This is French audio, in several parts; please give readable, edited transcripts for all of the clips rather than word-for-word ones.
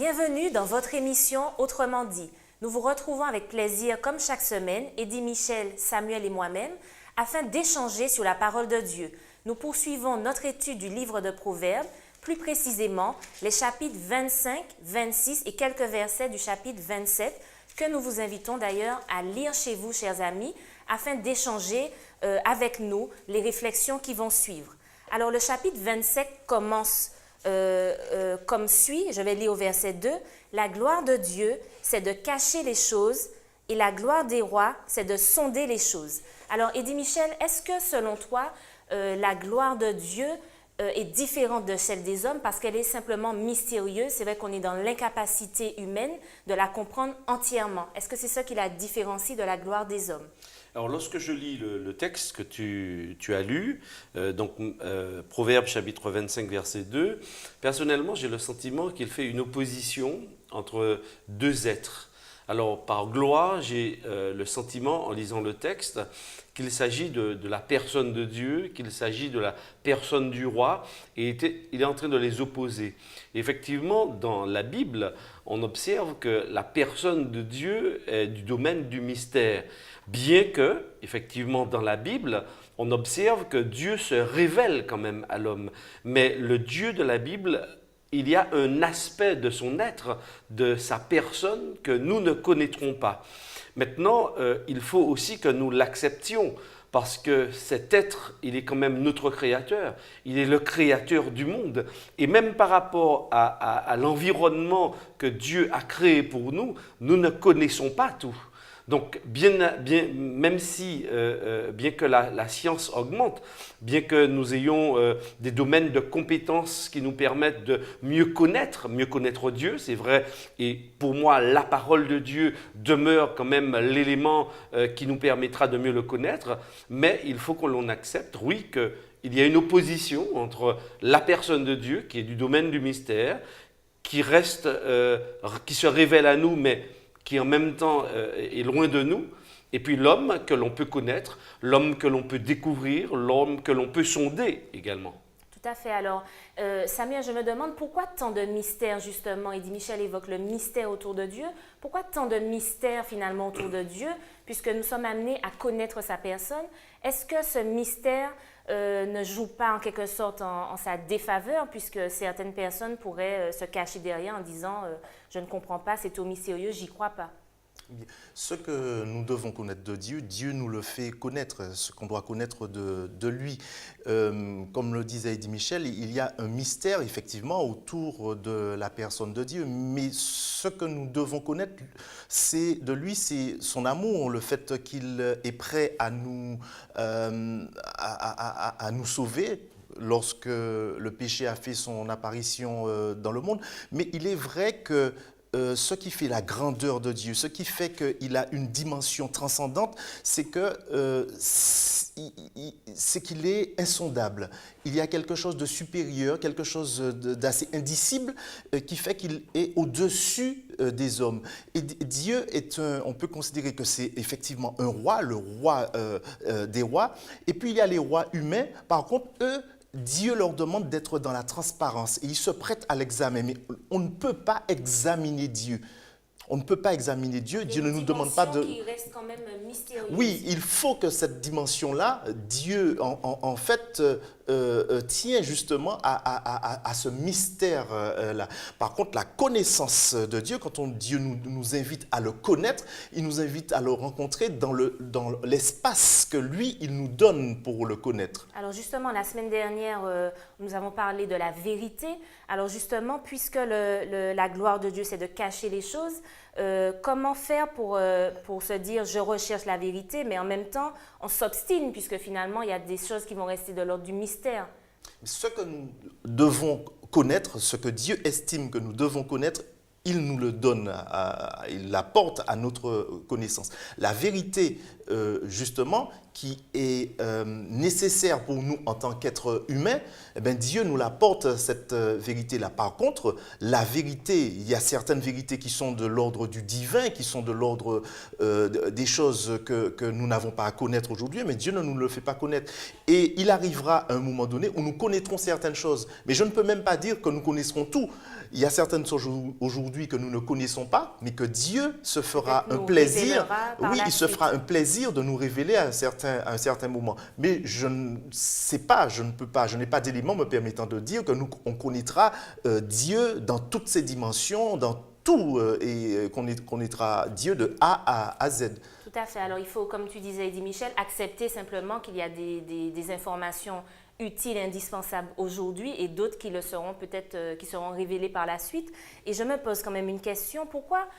Bienvenue dans votre émission Autrement dit. Nous vous retrouvons avec plaisir, comme chaque semaine, Eddie Michel, Samuel et moi-même, afin d'échanger sur la parole de Dieu. Nous poursuivons notre étude du livre de Proverbes, plus précisément les chapitres 25, 26 et quelques versets du chapitre 27, que nous vous invitons d'ailleurs à lire chez vous, chers amis, afin d'échanger avec nous les réflexions qui vont suivre. Alors, le chapitre 27 commence comme suit, je vais lire au verset 2. La gloire de Dieu, c'est de cacher les choses, et la gloire des rois, c'est de sonder les choses. Alors, Eddie Michel, est-ce que selon toi, la gloire de Dieu est différente de celle des hommes parce qu'elle est simplement mystérieuse? C'est vrai qu'on est dans l'incapacité humaine de la comprendre entièrement. Est-ce que c'est ça qui la différencie de la gloire des hommes? Alors, lorsque je lis le texte que tu as lu, Proverbes chapitre 25, verset 2, personnellement, j'ai le sentiment qu'il fait une opposition entre deux êtres. Alors, par gloire, j'ai le sentiment, en lisant le texte, qu'il s'agit de la personne de Dieu, qu'il s'agit de la personne du roi, et il est en train de les opposer. Et effectivement, dans la Bible, on observe que la personne de Dieu est du domaine du mystère. Bien que, effectivement, dans la Bible, on observe que Dieu se révèle quand même à l'homme. Mais le Dieu de la Bible, il y a un aspect de son être, de sa personne, que nous ne connaîtrons pas. Maintenant, il faut aussi que nous l'acceptions, parce que cet être, il est quand même notre créateur, il est le créateur du monde. Et même par rapport à l'environnement que Dieu a créé pour nous, nous ne connaissons pas tout. Donc, même si, bien que la science augmente, bien que nous ayons des domaines de compétences qui nous permettent de mieux connaître Dieu, c'est vrai, et pour moi, la parole de Dieu demeure quand même l'élément qui nous permettra de mieux le connaître, mais il faut que l'on accepte, oui, qu'il y a une opposition entre la personne de Dieu, qui est du domaine du mystère, qui se révèle à nous, mais qui en même temps est loin de nous, et puis l'homme que l'on peut connaître, l'homme que l'on peut découvrir, l'homme que l'on peut sonder également. Tout à fait. Alors, Samuel, je me demande pourquoi tant de mystères, justement. Eddie Michel évoque le mystère autour de Dieu. Pourquoi tant de mystères, finalement, autour de Dieu, puisque nous sommes amenés à connaître sa personne? Est-ce que ce mystère ne joue pas en quelque sorte en sa défaveur, puisque certaines personnes pourraient se cacher derrière en disant « je ne comprends pas, c'est trop mystérieux, j'y crois pas ». Ce que nous devons connaître de Dieu, Dieu nous le fait connaître, ce qu'on doit connaître de lui. Comme le disait Eddie Michel, il y a un mystère effectivement autour de la personne de Dieu, mais ce que nous devons connaître de lui, c'est son amour, le fait qu'il est prêt à nous sauver lorsque le péché a fait son apparition dans le monde. Mais il est vrai que ce qui fait la grandeur de Dieu, ce qui fait qu'il a une dimension transcendante, c'est qu'il est insondable. Il y a quelque chose de supérieur, quelque chose d'assez indicible qui fait qu'il est au-dessus des hommes. Et Dieu on peut considérer que c'est effectivement un roi, le roi des rois. Et puis il y a les rois humains. Par contre, eux, Dieu leur demande d'être dans la transparence et ils se prêtent à l'examen. Mais on ne peut pas examiner Dieu. On ne peut pas examiner Dieu. Dieu ne nous demande pas de... qui reste quand même mystérieuse. Oui, il faut que cette dimension-là, Dieu, en fait, tient justement à ce mystère-là. Par contre, la connaissance de Dieu, quand Dieu nous invite à le connaître, il nous invite à le rencontrer dans l'espace que lui, il nous donne pour le connaître. Alors justement, la semaine dernière, nous avons parlé de la vérité. Alors justement, puisque la gloire de Dieu, c'est de cacher les choses, comment faire pour se dire « je recherche la vérité », mais en même temps, on s'obstine puisque finalement, il y a des choses qui vont rester de l'ordre du mystère. Ce que nous devons connaître, ce que Dieu estime que nous devons connaître, il nous le donne, il l'apporte à notre connaissance. La vérité justement, qui est nécessaire pour nous en tant qu'êtres humains, eh bien, Dieu nous l'apporte, cette vérité-là. Par contre, la vérité, il y a certaines vérités qui sont de l'ordre du divin, qui sont de l'ordre des choses que nous n'avons pas à connaître aujourd'hui, mais Dieu ne nous le fait pas connaître. Et il arrivera un moment donné où nous connaîtrons certaines choses. Mais je ne peux même pas dire que nous connaisserons tout. Il y a certaines choses aujourd'hui que nous ne connaissons pas, mais que Dieu se fera un plaisir. Oui, il se fera un plaisir de nous révéler à un certain moment. Mais je ne sais pas, je ne peux pas, je n'ai pas d'éléments me permettant de dire que on connaîtra Dieu dans toutes ses dimensions, dans tout, et qu'on connaîtra Dieu de A à Z. Tout à fait. Alors, il faut, comme tu disais, Eddie Michel, accepter simplement qu'il y a des informations utiles, indispensables aujourd'hui et d'autres qui le seront peut-être, qui seront révélées par la suite. Et je me pose quand même une question. Pourquoi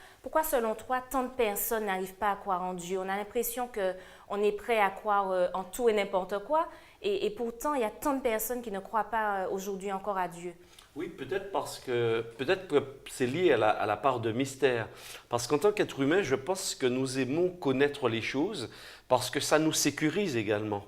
selon toi, tant de personnes n'arrivent pas à croire en Dieu? On a l'impression qu'on est prêt à croire en tout et n'importe quoi. Et pourtant, il y a tant de personnes qui ne croient pas aujourd'hui encore à Dieu. Oui, peut-être que c'est lié à la part de mystère. Parce qu'en tant qu'être humain, je pense que nous aimons connaître les choses parce que ça nous sécurise également.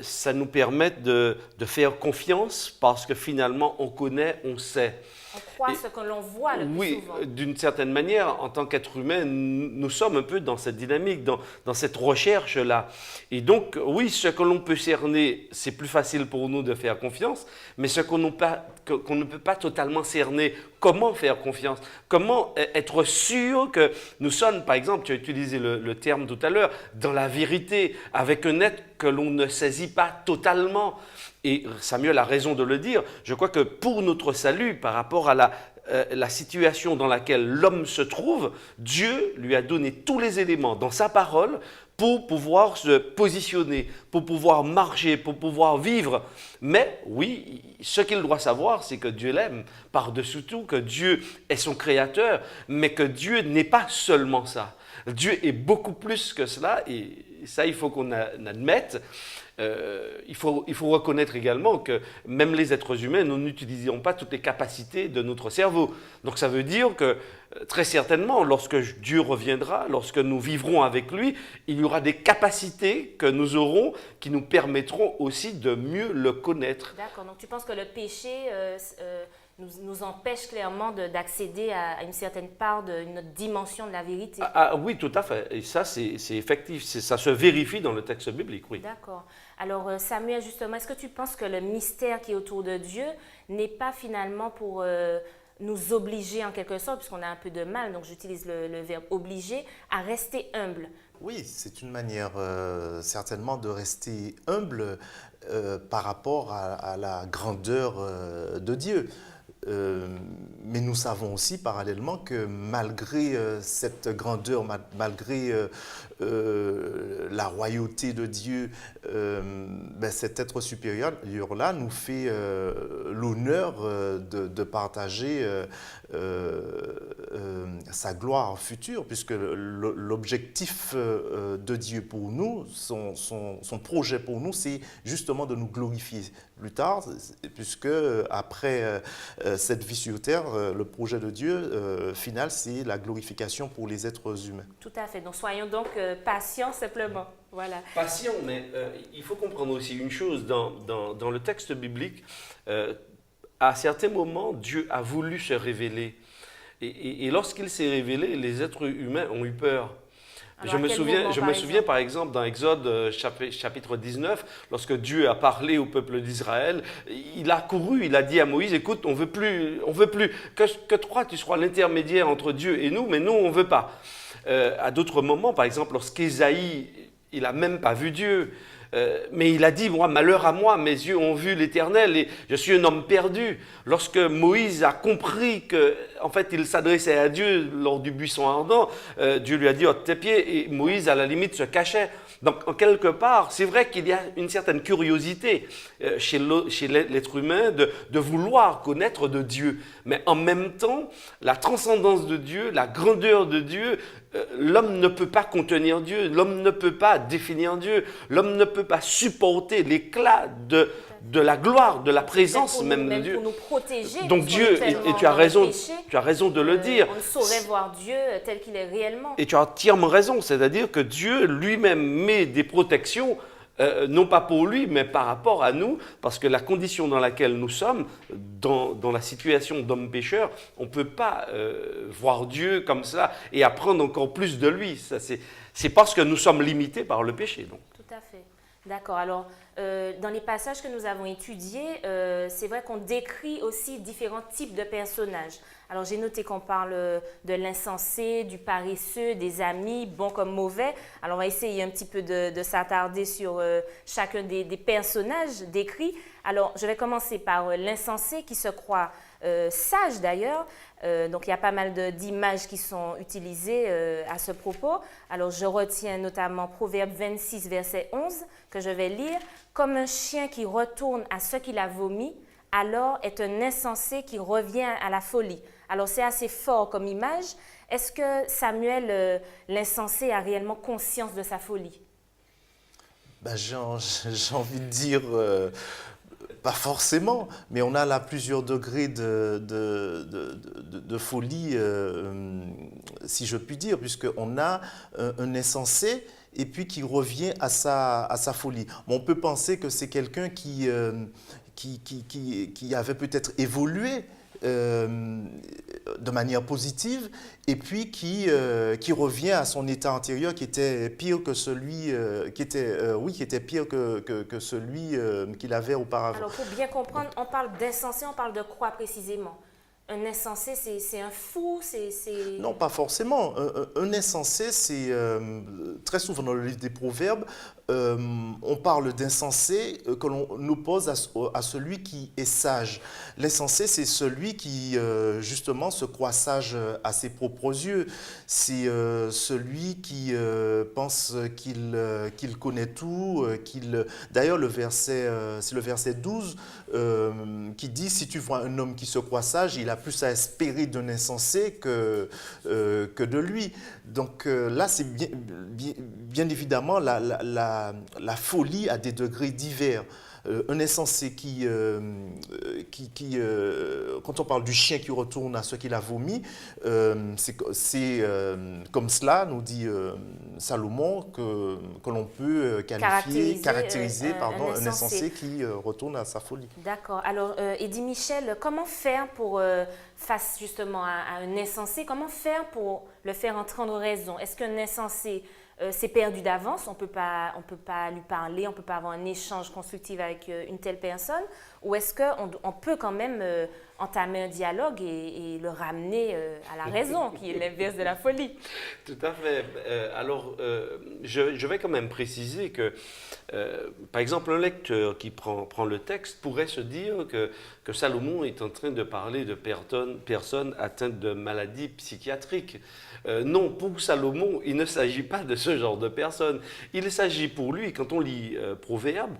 Ça nous permet de faire confiance parce que finalement on connaît, on sait. On croit ce que l'on voit le plus souvent. Oui, d'une certaine manière, en tant qu'être humain, nous sommes un peu dans cette dynamique, dans cette recherche-là. Et donc, oui, ce que l'on peut cerner, c'est plus facile pour nous de faire confiance, mais ce qu'on ne peut pas totalement cerner, comment faire confiance? Comment être sûr que nous sommes, par exemple, tu as utilisé le terme tout à l'heure, dans la vérité, avec un être que l'on ne saisit pas totalement. Et Samuel a raison de le dire, je crois que pour notre salut, par rapport à la situation dans laquelle l'homme se trouve, Dieu lui a donné tous les éléments dans sa parole pour pouvoir se positionner, pour pouvoir marcher, pour pouvoir vivre. Mais oui, ce qu'il doit savoir, c'est que Dieu l'aime par-dessus tout, que Dieu est son créateur, mais que Dieu n'est pas seulement ça. Dieu est beaucoup plus que cela, et ça, il faut qu'on admette. Il faut reconnaître également que même les êtres humains, nous n'utilisons pas toutes les capacités de notre cerveau. Donc ça veut dire que très certainement, lorsque Dieu reviendra, lorsque nous vivrons avec lui, il y aura des capacités que nous aurons qui nous permettront aussi de mieux le connaître. D'accord, donc tu penses que le péché nous empêche clairement d'accéder à une certaine part de notre dimension de la vérité. Oui, tout à fait. Et ça, c'est effectif. Ça se vérifie dans le texte biblique, oui. D'accord. Alors, Samuel, justement, est-ce que tu penses que le mystère qui est autour de Dieu n'est pas finalement pour nous obliger en quelque sorte, puisqu'on a un peu de mal, donc j'utilise le verbe obliger, à rester humble? Oui, c'est une manière certainement de rester humble par rapport à la grandeur de Dieu. Mais nous savons aussi parallèlement que malgré cette grandeur, malgré la royauté de Dieu, cet être supérieur-là nous fait l'honneur de partager sa gloire future, puisque l'objectif de Dieu pour nous, son projet pour nous, c'est justement de nous glorifier plus tard, puisque après cette vie sur terre, le projet de Dieu final, c'est la glorification pour les êtres humains. Tout à fait. Donc soyons donc patients simplement. Voilà. Patients, mais il faut comprendre aussi une chose dans le texte biblique. À certains moments, Dieu a voulu se révéler. Et lorsqu'il s'est révélé, les êtres humains ont eu peur. Alors, je me souviens par exemple dans Exode chapitre 19, lorsque Dieu a parlé au peuple d'Israël, il a couru, il a dit à Moïse, écoute, on veut plus que toi tu sois l'intermédiaire entre Dieu et nous, mais nous on veut pas. À d'autres moments, par exemple, lorsqu'Ésaïe, il a même pas vu Dieu. Mais il a dit, moi, malheur à moi, mes yeux ont vu l'Éternel et je suis un homme perdu. Lorsque Moïse a compris qu'en fait, il s'adressait à Dieu lors du buisson ardent, Dieu lui a dit, ôte tes pieds, et Moïse, à la limite, se cachait. Donc, en quelque part, c'est vrai qu'il y a une certaine curiosité chez l'être humain de vouloir connaître de Dieu. Mais en même temps, la transcendance de Dieu, la grandeur de Dieu l'homme ne peut pas contenir Dieu, l'homme ne peut pas définir Dieu, l'homme ne peut pas supporter l'éclat de la gloire, de la présence même de Dieu. Pour nous protéger. Donc Dieu, et tu as raison de le dire. On ne saurait voir Dieu tel qu'il est réellement. Et tu as entièrement raison, c'est-à-dire que Dieu lui-même met des protections, non pas pour lui, mais par rapport à nous, parce que la condition dans laquelle nous sommes, dans la situation d'homme pécheur, on ne peut pas voir Dieu comme ça et apprendre encore plus de lui. C'est parce que nous sommes limités par le péché. Donc. Tout à fait. D'accord. Alors, dans les passages que nous avons étudiés, c'est vrai qu'on décrit aussi différents types de personnages. Alors, j'ai noté qu'on parle de l'insensé, du paresseux, des amis, bons comme mauvais. Alors, on va essayer un petit peu de s'attarder sur chacun des personnages décrits. Alors, je vais commencer par l'insensé qui se croit sage d'ailleurs. Donc, il y a pas mal d'images qui sont utilisées à ce propos. Alors, je retiens notamment Proverbe 26, verset 11, que je vais lire. « Comme un chien qui retourne à ce qu'il a vomi, alors est un insensé qui revient à la folie. » Alors, c'est assez fort comme image. Est-ce que Samuel, l'insensé, a réellement conscience de sa folie? Ben, j'ai envie de dire, pas forcément, mais on a là plusieurs degrés de folie, si je puis dire, puisqu'on a un insensé et puis qui revient à sa folie. Bon, on peut penser que c'est quelqu'un qui avait peut-être évolué de manière positive et puis qui revient à son état antérieur qui était pire que celui qui était pire que celui qu'il avait auparavant. Alors pour bien comprendre, on parle d'insensé, on parle de quoi précisément? Un insensé, c'est un fou, c'est... Non, pas forcément. Un insensé, c'est très souvent dans le livre des Proverbes, on parle d'insensé que l'on oppose à celui qui est sage. L'insensé, c'est celui qui, justement, se croit sage à ses propres yeux. C'est celui qui pense qu'il connaît tout. D'ailleurs, c'est le verset 12 qui dit « Si tu vois un homme qui se croit sage, il a plus à espérer d'un insensé que de lui. » Donc là, c'est bien évidemment la folie à des degrés divers. Un insensé quand on parle du chien qui retourne à ce qu'il a vomi, c'est comme cela, nous dit Salomon, que l'on peut caractériser un insensé qui retourne à sa folie. D'accord. Alors, Eddy Michel, comment faire face justement à un insensé, comment faire pour le faire entrer en raison? Est-ce qu'un insensé c'est perdu d'avance, on peut pas lui parler, on ne peut pas avoir un échange constructif avec une telle personne, ou est-ce qu'on peut quand même entamer un dialogue et le ramener à la raison, qui est l'inverse de la folie? Tout à fait. Alors, je vais quand même préciser que, par exemple, un lecteur qui prend le texte pourrait se dire que Salomon est en train de parler de personnes atteintes de maladies psychiatriques. Non, pour Salomon, il ne s'agit pas de ce genre de personnes. Il s'agit pour lui, quand on lit Proverbes,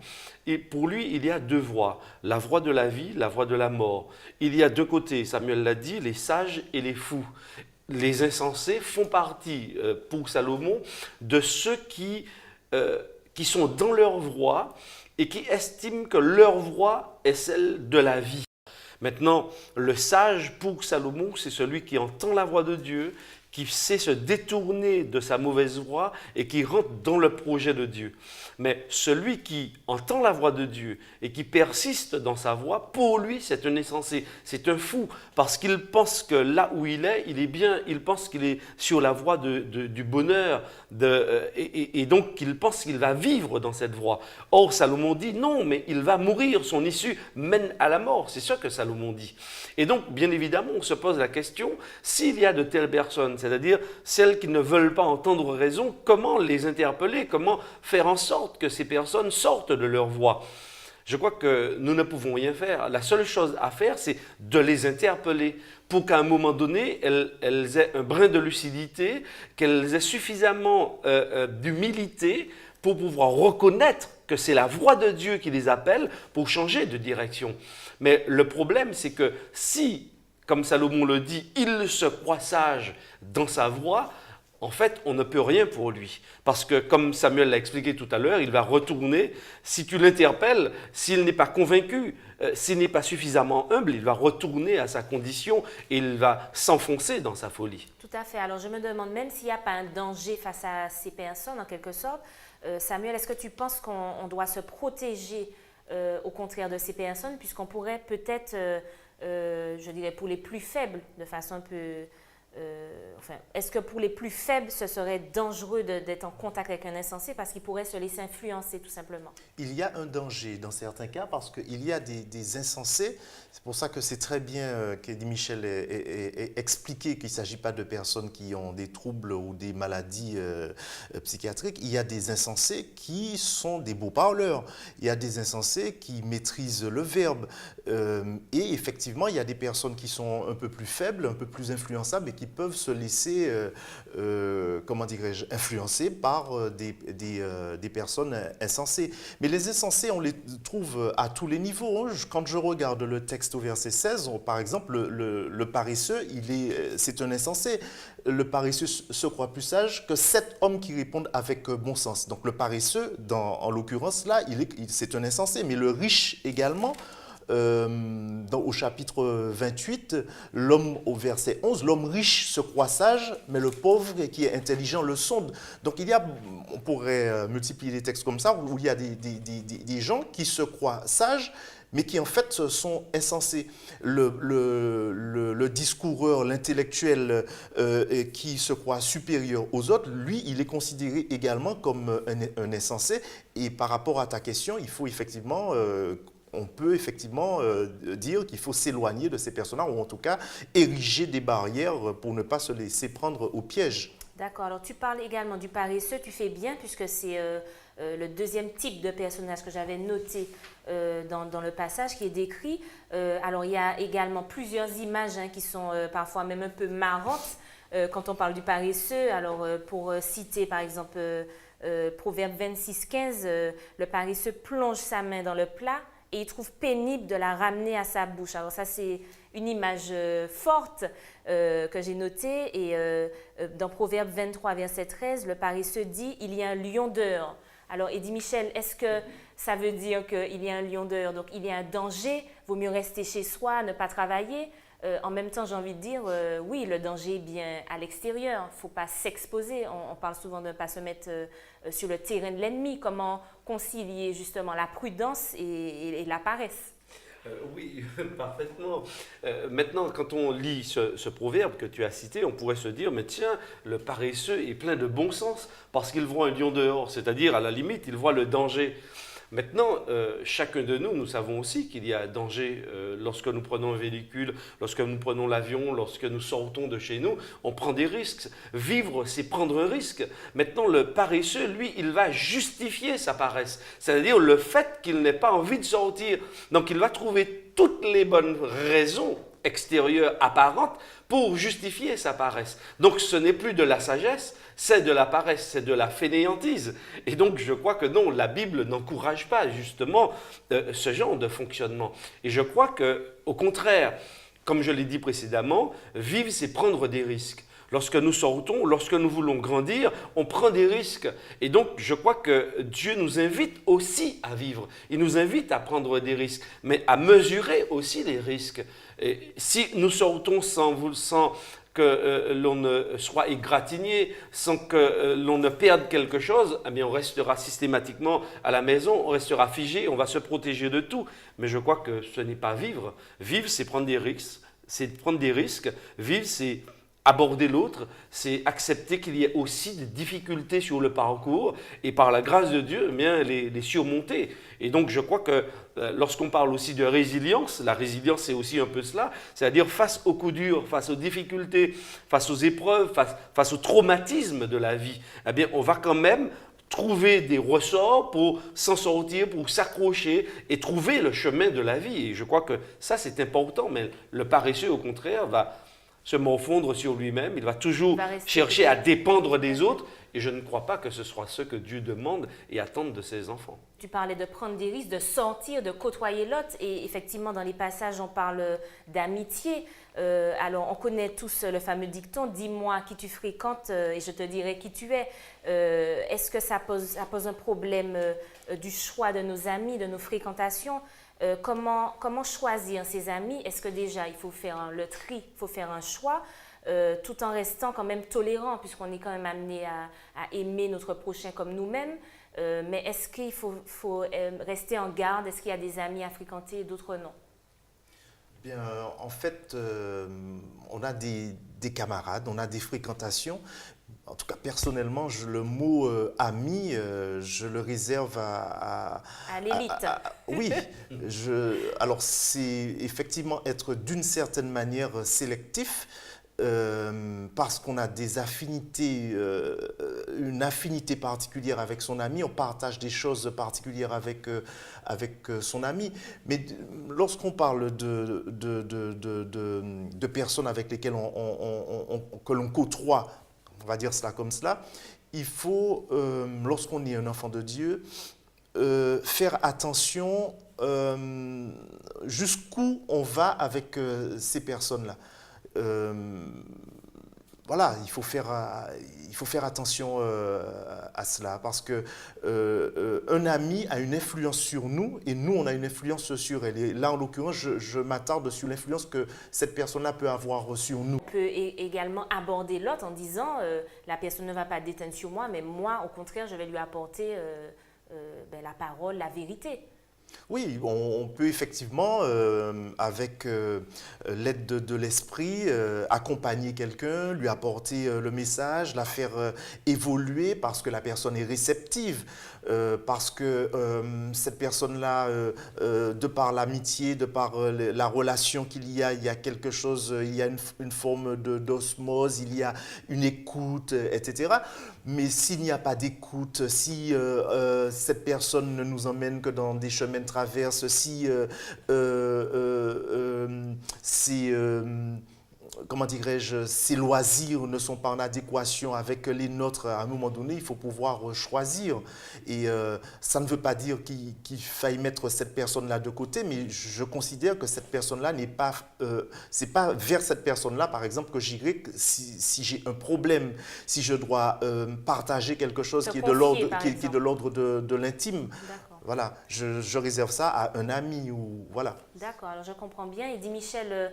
et pour lui, il y a deux voies, la voie de la vie, la voie de la mort. Il y a deux côtés, Samuel l'a dit, les sages et les fous. Les insensés font partie, pour Salomon, de ceux qui sont dans leur voie et qui estiment que leur voie est celle de la vie. Maintenant, le sage, pour Salomon, c'est celui qui entend la voix de Dieu, qui sait se détourner de sa mauvaise voie et qui rentre dans le projet de Dieu. Mais celui qui entend la voix de Dieu et qui persiste dans sa voie, pour lui, c'est un insensé, c'est un fou, parce qu'il pense que là où il est bien, il pense qu'il est sur la voie du bonheur, et donc il pense qu'il va vivre dans cette voie. Or, Salomon dit non, mais il va mourir, son issue mène à la mort, c'est ça que Salomon dit. Et donc, bien évidemment, on se pose la question, s'il y a de telles personnes, c'est-à-dire celles qui ne veulent pas entendre raison, comment les interpeller, comment faire en sorte que ces personnes sortent de leur voie? Je crois que nous ne pouvons rien faire. La seule chose à faire, c'est de les interpeller pour qu'à un moment donné, elles aient un brin de lucidité, qu'elles aient suffisamment d'humilité pour pouvoir reconnaître que c'est la voix de Dieu qui les appelle pour changer de direction. Mais le problème, c'est que si, comme Salomon le dit, il se croit sage dans sa voie, en fait, on ne peut rien pour lui. Parce que, comme Samuel l'a expliqué tout à l'heure, il va retourner, si tu l'interpelles, s'il n'est pas convaincu, s'il n'est pas suffisamment humble, il va retourner à sa condition et il va s'enfoncer dans sa folie. Tout à fait. Alors, je me demande, même s'il n'y a pas un danger face à ces personnes, en quelque sorte, Samuel, est-ce que tu penses qu'on doit se protéger au contraire de ces personnes, puisqu'on pourrait peut-être, je dirais, pour les plus faibles, de façon un peu... est-ce que pour les plus faibles, ce serait dangereux d'être en contact avec un insensé parce qu'il pourrait se laisser influencer tout simplement? Il y a un danger dans certains cas parce qu'il y a des insensés. C'est pour ça que c'est très bien qu'Eddie Michel ait expliqué qu'il ne s'agit pas de personnes qui ont des troubles ou des maladies psychiatriques. Il y a des insensés qui sont des beaux parleurs. Il y a des insensés qui maîtrisent le verbe. Et effectivement, il y a des personnes qui sont un peu plus faibles, un peu plus influençables et qui peuvent se laisser, comment dirais-je, influencer par des personnes insensées. Mais les insensés, on les trouve à tous les niveaux. Quand je regarde le texte au verset 16, par exemple, le paresseux, c'est un insensé. Le paresseux se croit plus sage que 7 hommes qui répondent avec bon sens. Donc le paresseux, en l'occurrence là, c'est un insensé. Mais le riche également, au chapitre 28, l'homme au verset 11, l'homme riche se croit sage, mais le pauvre qui est intelligent le sonde. Donc on pourrait multiplier les textes comme ça, où il y a des gens qui se croient sages, mais qui en fait sont insensés. Le discoureur, l'intellectuel qui se croit supérieur aux autres, lui, il est considéré également comme un insensé. Et par rapport à ta question, il faut effectivement... on peut effectivement dire qu'il faut s'éloigner de ces personnes-là, ou en tout cas ériger des barrières pour ne pas se laisser prendre au piège. D'accord. Alors, tu parles également du paresseux. Tu fais bien, puisque c'est le deuxième type de personnage que j'avais noté dans le passage qui est décrit. Alors, il y a également plusieurs images qui sont parfois même un peu marrantes quand on parle du paresseux. Alors, pour citer par exemple Proverbe 26:15, le paresseux plonge sa main dans le plat et il trouve pénible de la ramener à sa bouche. Alors ça, c'est une image forte que j'ai notée. Et dans Proverbe 23, verset 13, le paresseux dit « Il y a un lion dehors ». Alors, Eddie Michel, est-ce que ça veut dire qu'il y a un lion dehors? Donc, il y a un danger, vaut mieux rester chez soi, ne pas travailler. En même temps, j'ai envie de dire, oui, le danger est bien à l'extérieur. Il ne faut pas s'exposer. On parle souvent de ne pas se mettre sur le terrain de l'ennemi. Comment concilier justement la prudence et la paresse? Oui, parfaitement. Maintenant, quand on lit ce proverbe que tu as cité, on pourrait se dire, mais tiens, le paresseux est plein de bon sens parce qu'il voit un lion dehors, c'est-à-dire à la limite, il voit le danger. Maintenant, chacun de nous, nous savons aussi qu'il y a danger lorsque nous prenons un véhicule, lorsque nous prenons l'avion, lorsque nous sortons de chez nous, on prend des risques. Vivre, c'est prendre un risque. Maintenant, le paresseux, lui, il va justifier sa paresse, c'est-à-dire le fait qu'il n'ait pas envie de sortir. Donc, il va trouver toutes les bonnes raisons extérieures, apparentes, pour justifier sa paresse. Donc, ce n'est plus de la sagesse, c'est de la paresse, c'est de la fainéantise. Et donc, je crois que non, la Bible n'encourage pas justement ce genre de fonctionnement. Et je crois qu'au contraire, comme je l'ai dit précédemment, vivre, c'est prendre des risques. Lorsque nous sortons, lorsque nous voulons grandir, on prend des risques. Et donc, je crois que Dieu nous invite aussi à vivre. Il nous invite à prendre des risques, mais à mesurer aussi les risques. Et si nous sortons sans que l'on ne soit égratigné, sans que l'on ne perde quelque chose, eh bien on restera systématiquement à la maison, on restera figé, on va se protéger de tout. Mais je crois que ce n'est pas vivre. Vivre, c'est prendre des risques. Vivre, c'est aborder l'autre, c'est accepter qu'il y ait aussi des difficultés sur le parcours et par la grâce de Dieu, eh bien, les surmonter. Et donc je crois que lorsqu'on parle aussi de résilience, la résilience c'est aussi un peu cela, c'est-à-dire face aux coups durs, face aux difficultés, face aux épreuves, face aux traumatismes de la vie, eh bien on va quand même trouver des ressorts pour s'en sortir, pour s'accrocher et trouver le chemin de la vie. Et je crois que ça c'est important, mais le paresseux au contraire va se morfondre sur lui-même, il va toujours chercher à dépendre des autres et je ne crois pas que ce soit ce que Dieu demande et attend de ses enfants. Tu parlais de prendre des risques, de sortir, de côtoyer l'autre. Et effectivement, dans les passages, on parle d'amitié. Alors, on connaît tous le fameux dicton « Dis-moi qui tu fréquentes et je te dirai qui tu es ». Est-ce que ça pose un problème du choix de nos amis, de nos fréquentations? Comment choisir ses amis? Est-ce que déjà, il faut faire le tri, il faut faire un choix tout en restant quand même tolérant, puisqu'on est quand même amené à aimer notre prochain comme nous-mêmes? Mais est-ce qu'il faut rester en garde? Est-ce qu'il y a des amis à fréquenter et d'autres non? Bien, en fait, on a des camarades, on a des fréquentations. En tout cas, personnellement, le mot ami, je le réserve à l'élite. Oui, alors c'est effectivement être d'une certaine manière sélectif. Parce qu'on a des affinités, une affinité particulière avec son ami, on partage des choses particulières avec son ami. Mais lorsqu'on parle de personnes avec lesquelles que l'on côtoie, on va dire cela comme cela, il faut, lorsqu'on est un enfant de Dieu, faire attention jusqu'où on va avec ces personnes-là. Voilà, il faut faire attention à cela parce que un ami a une influence sur nous et nous, on a une influence sur elle. Et là, en l'occurrence, je m'attarde sur l'influence que cette personne-là peut avoir sur nous. On peut également aborder l'autre en disant la personne ne va pas déteindre sur moi, mais moi, au contraire, je vais lui apporter la parole, la vérité. Oui, on peut effectivement, avec l'aide de l'esprit, accompagner quelqu'un, lui apporter le message, la faire évoluer parce que la personne est réceptive, parce que cette personne-là, de par l'amitié, de par la relation qu'il y a quelque chose, il y a une forme d'osmose, il y a une écoute, etc. Mais s'il n'y a pas d'écoute, si cette personne ne nous emmène que dans des chemins de traverse, si comment dirais-je, ces loisirs ne sont pas en adéquation avec les nôtres, à un moment donné, il faut pouvoir choisir. Et ça ne veut pas dire qu'il faille mettre cette personne-là de côté, mais je considère que cette personne-là n'est pas... c'est pas vers cette personne-là, par exemple, que j'irai si j'ai un problème, si je dois partager quelque chose qui est de l'ordre de l'intime. Voilà, je réserve ça à un ami ou voilà. D'accord, alors je comprends bien. Et dit Michel,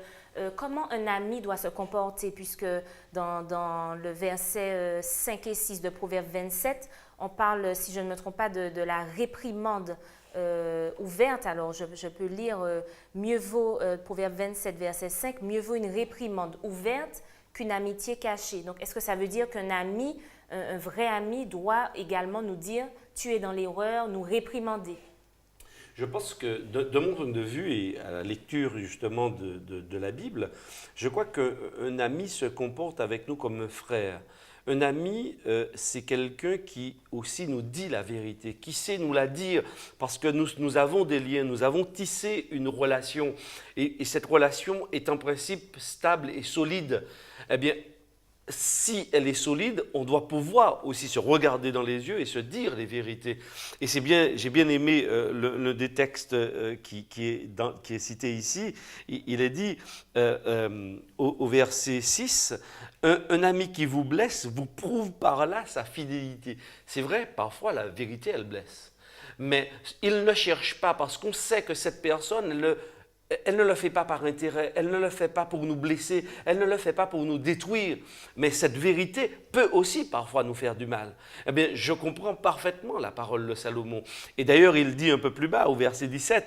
comment un ami doit se comporter, puisque dans le verset 5 et 6 de Proverbe 27, on parle, si je ne me trompe pas, de la réprimande ouverte. Alors je peux lire mieux vaut, Proverbe 27, verset 5, mieux vaut une réprimande ouverte qu'une amitié cachée. Donc est-ce que ça veut dire qu'un ami, un vrai ami, doit également nous dire tu es dans l'erreur, nous réprimander? Je pense que de mon point de vue et à la lecture justement de la Bible, je crois qu'un ami se comporte avec nous comme un frère. Un ami, c'est quelqu'un qui aussi nous dit la vérité, qui sait nous la dire, parce que nous avons des liens, nous avons tissé une relation, et cette relation est en principe stable et solide. Eh bien, si elle est solide, on doit pouvoir aussi se regarder dans les yeux et se dire les vérités. Et j'ai bien aimé l'un des textes qui est cité ici. Il est dit au verset 6, un ami qui vous blesse vous prouve par là sa fidélité. C'est vrai, parfois la vérité, elle blesse. Mais il ne cherche pas parce qu'on sait que cette personne, elle ne le fait pas par intérêt, elle ne le fait pas pour nous blesser, elle ne le fait pas pour nous détruire. Mais cette vérité peut aussi parfois nous faire du mal. Eh bien, je comprends parfaitement la parole de Salomon. Et d'ailleurs, il dit un peu plus bas, au verset 17,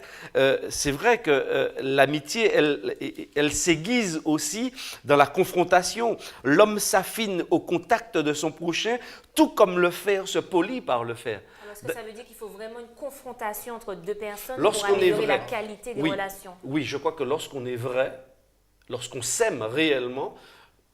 c'est vrai que l'amitié, elle s'aiguise aussi dans la confrontation. L'homme s'affine au contact de son prochain, tout comme le fer se polit par le fer. Est-ce que ça veut dire qu'il faut vraiment une confrontation entre deux personnes pour améliorer la qualité des relations? Oui, je crois que lorsqu'on est vrai, lorsqu'on s'aime réellement,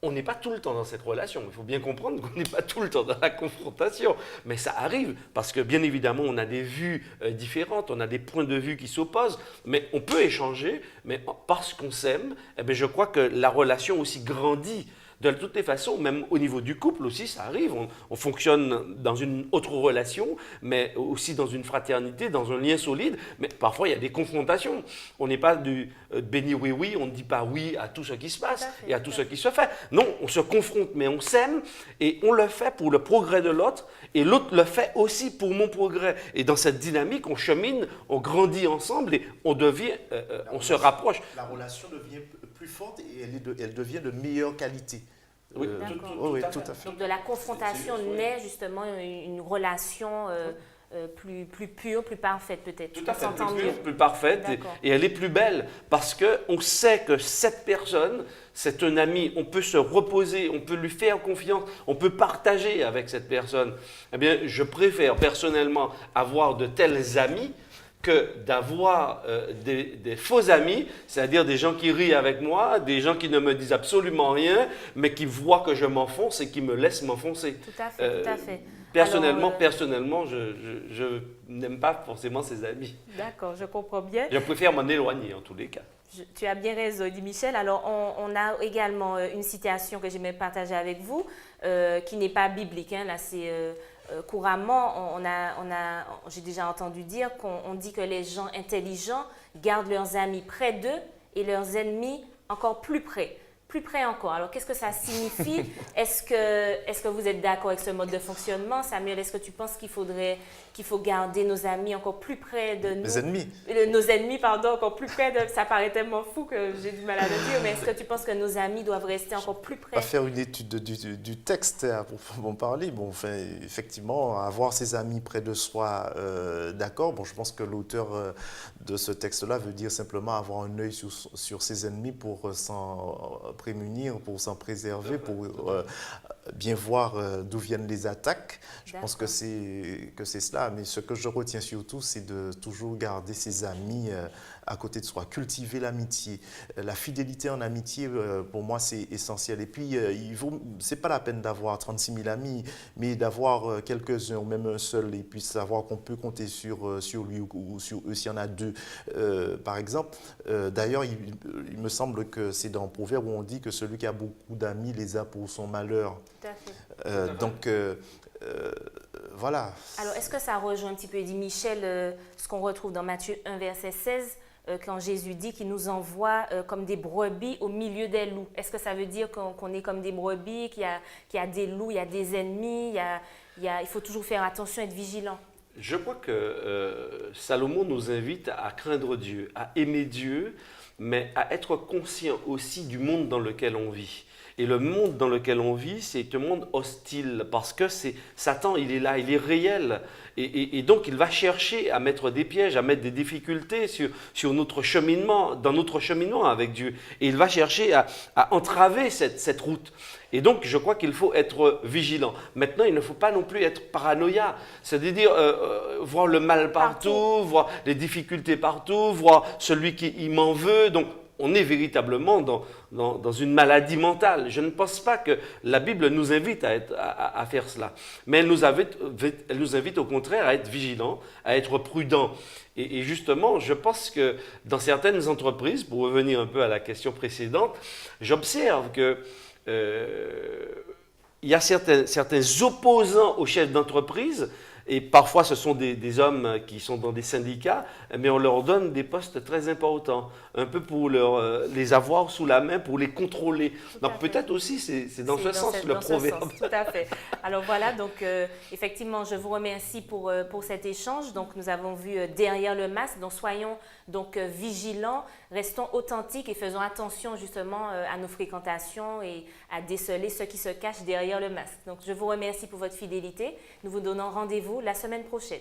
on n'est pas tout le temps dans cette relation. Il faut bien comprendre qu'on n'est pas tout le temps dans la confrontation. Mais ça arrive parce que bien évidemment, on a des vues différentes, on a des points de vue qui s'opposent, mais on peut échanger. Mais parce qu'on s'aime, eh bien, je crois que la relation aussi grandit. De toutes les façons, même au niveau du couple aussi, ça arrive. On fonctionne dans une autre relation, mais aussi dans une fraternité, dans un lien solide. Mais parfois, il y a des confrontations. On n'est pas du béni oui, on ne dit pas oui à tout ce qui se passe et à tout ce qui se fait. Non, on se confronte, mais on s'aime et on le fait pour le progrès de l'autre et l'autre le fait aussi pour mon progrès. Et dans cette dynamique, on chemine, on grandit ensemble et on devient, on se rapproche. La relation devient plus forte et elle devient de meilleure qualité. Oui, oui, tout à fait. Donc de la confrontation naît justement une relation plus pure, plus parfaite peut-être. Tout à fait, On s'entend mieux. plus parfaite et elle est plus belle parce qu'on sait que cette personne, c'est un ami, on peut se reposer, on peut lui faire confiance, on peut partager avec cette personne. Eh bien, je préfère personnellement avoir de tels amis que d'avoir des faux amis, c'est-à-dire des gens qui rient avec moi, des gens qui ne me disent absolument rien, mais qui voient que je m'enfonce et qui me laissent m'enfoncer. Tout à fait, tout à fait. Personnellement, Alors, je n'aime pas forcément ces amis. D'accord, je comprends bien. Je préfère m'en éloigner en tous les cas. Tu as bien raison, dit Michel. Alors, on a également une citation que j'aimerais partager avec vous, qui n'est pas biblique. Hein. Là, c'est couramment, j'ai déjà entendu dire qu'on dit que les gens intelligents gardent leurs amis près d'eux et leurs ennemis encore plus près. Plus près encore. Alors, qu'est-ce que ça signifie? Est-ce que vous êtes d'accord avec ce mode de fonctionnement? Samuel, est-ce que tu penses qu'il faut garder nos amis encore plus près de nous? Les ennemis. Nos ennemis, pardon, encore plus près de... Ça paraît tellement fou que j'ai du mal à le dire, mais est-ce que tu penses que nos amis doivent rester encore plus près? Pas faire une étude du texte pour en parler. Bon, enfin, effectivement, avoir ses amis près de soi, d'accord. Bon, je pense que l'auteur de ce texte-là veut dire simplement avoir un œil sur ses ennemis pour s'en prémunir, pour s'en préserver, pour bien voir d'où viennent les attaques. Je pense que c'est cela. Mais ce que je retiens surtout, c'est de toujours garder ses amis à côté de soi, cultiver l'amitié. La fidélité en amitié, pour moi, c'est essentiel. Et puis, c'est pas la peine d'avoir 36 000 amis, mais d'avoir quelques-uns ou même un seul, et puis savoir qu'on peut compter sur lui ou sur eux s'il y en a deux, par exemple. D'ailleurs, il me semble que c'est dans Proverbe où on dit que celui qui a beaucoup d'amis les a pour son malheur. Tout à fait. Donc, voilà. Alors, est-ce que ça rejoint un petit peu, dit Michel, ce qu'on retrouve dans Matthieu 1, verset 16, quand Jésus dit qu'il nous envoie comme des brebis au milieu des loups? Est-ce que ça veut dire qu'on est comme des brebis, qu'il y a des loups, il y a des ennemis, il faut toujours faire attention, être vigilant? Je crois que Salomon nous invite à craindre Dieu, à aimer Dieu, mais à être conscient aussi du monde dans lequel on vit. Et le monde dans lequel on vit, c'est un monde hostile parce que Satan, il est là, il est réel. Et donc, il va chercher à mettre des pièges, à mettre des difficultés sur notre cheminement, dans notre cheminement avec Dieu. Et il va chercher à entraver cette route. Et donc, je crois qu'il faut être vigilant. Maintenant, il ne faut pas non plus être paranoïa. C'est-à-dire voir le mal partout, voir les difficultés partout, voir celui qui m'en veut. Donc, on est véritablement dans une maladie mentale. Je ne pense pas que la Bible nous invite à faire cela. Mais elle nous invite au contraire à être vigilants, à être prudents. Et justement, je pense que dans certaines entreprises, pour revenir un peu à la question précédente, j'observe que il y a certains opposants aux chefs d'entreprise. Et parfois, ce sont des hommes qui sont dans des syndicats, mais on leur donne des postes très importants, un peu pour les avoir sous la main, pour les contrôler. Donc peut-être aussi, c'est dans ce sens le proverbe. Tout à fait. Alors voilà, donc effectivement, je vous remercie pour cet échange. Donc nous avons vu derrière le masque, donc soyons donc vigilants, restons authentiques et faisons attention justement à nos fréquentations et à déceler ceux qui se cachent derrière le masque. Donc je vous remercie pour votre fidélité. Nous vous donnons rendez-vous la semaine prochaine.